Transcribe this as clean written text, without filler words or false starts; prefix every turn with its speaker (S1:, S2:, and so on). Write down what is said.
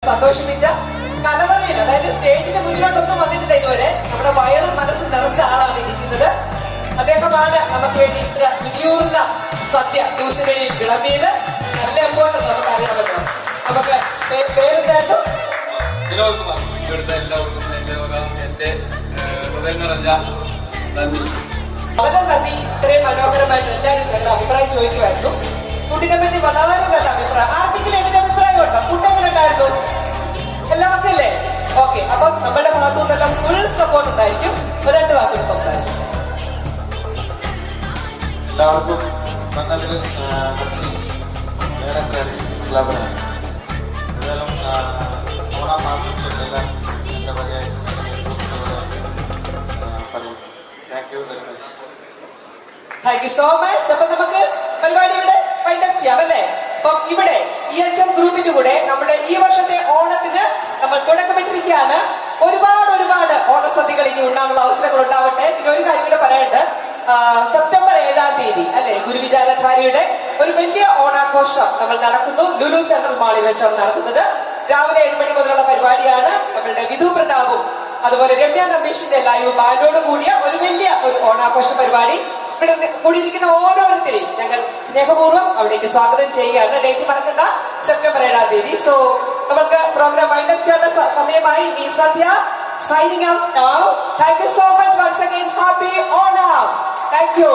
S1: സന്തോഷിപ്പിച്ച കലവറയിൽ, അതായത് സ്റ്റേജിന്റെ മുന്നിലോട്ടൊന്നും വന്നിട്ടില്ല ഇതുവരെ. നമ്മുടെ വയറും മനസ്സും നിറച്ച ആളാണ് ഇരിക്കുന്നത്. അദ്ദേഹമാണ് നമുക്ക് വേണ്ടി ഇത്ര വിജയൂർന്ന സദ്യ ട്യൂഷനെയും വിളമ്പിയത്. നല്ല എഫോർട്ട് നമുക്ക് അറിയാമല്ലോ. നമുക്ക് പേരെന്തായിരുന്നു?
S2: വിനോദ് കുമാർ. ഇവിടുത്തെ എല്ലാവർക്കും എന്റെ ഹൃദയം നിറഞ്ഞ നന്ദി.
S1: വളരെ നന്ദി. ഇത്രയും മനോഹരമായിട്ട് എല്ലാവരും നല്ല അഭിപ്രായം ചോദിക്കുമായിരുന്നു. ഫുഡിനെ പറ്റി വളരെ നല്ല അഭിപ്രായം. ആർക്കെങ്കിലും എന്റെ അഭിപ്രായം ഉണ്ടോ? ഫുഡ് എങ്ങനെ ഉണ്ടായിരുന്നു? എല്ലാവർക്കും അല്ലേ? ഓക്കെ. അപ്പം നമ്മുടെ ഭാഗത്തു നിന്നെല്ലാം ഫുൾ സപ്പോർട്ട് ഉണ്ടായിരിക്കും. രണ്ട് വാക്കുകൾ സംസാരിച്ചു.
S2: എല്ലാവർക്കും നന്ദി. ഏതായാലും ഓണം ആഘോഷിച്ചെല്ലാം എൻ്റെ വകയായി thank you very much.
S1: Thank you so much. അപ്പൊ നമുക്ക് പരിപാടി ഇവിടെ വൈൻഡപ്പ് ചെയ്യാം അല്ലേ? അപ്പം ഇവിടെ EHM ഗ്രൂപ്പിന്റെ കൂടെ നമ്മുടെ ഈ വർഷത്തെ ഓണത്തിന് നമ്മൾ തുടക്കമിട്ടിരിക്കുകയാണ്. ഒരുപാട് ഓണസദ്യകൾ ഇനി ഉണ്ടാകുന്ന അവസരങ്ങൾ ഉണ്ടാവട്ടെ. പിന്നെ ഒരു കാര്യം കൂടെ പറയാനുണ്ട്. സെപ്റ്റംബർ 7-ാം തീയതി അല്ലെ, ഗുരുവിചാരധാരിയുടെ ഒരു വലിയ ഓണാഘോഷം നമ്മൾ നടക്കുന്നു. ലുലു സെൻട്രൽ മാളിൽ വെച്ചാണ് നടത്തുന്നത്. രാവിലെ 7 മണി മുതലുള്ള പരിപാടിയാണ്. നമ്മളുടെ വിധു പ്രതാപും അതുപോലെ രമ്യ നമ്പീഷിന്റെ ലൈവ് ബാൻഡോട് കൂടിയ ഒരു വലിയ ഓണാഘോഷ പരിപാടി. ഇവിടെ കൂടിയിരിക്കുന്ന ഓരോരുത്തരെയും ഞങ്ങൾ സ്നേഹപൂർവ്വം അവിടേക്ക് സ്വാഗതം ചെയ്യുകയാണ്. ഡേറ്റ് മറക്കണ്ട, സെപ്റ്റംബർ 7-ാം തീയതി. സോ നമുക്ക് പ്രോഗ്രാം വൈൻഡപ്പ് ചെയ്യേണ്ട സമയമായി. ഈ സദ്യ signing out now. Thank you so much once again. Happy Onam. Thank you.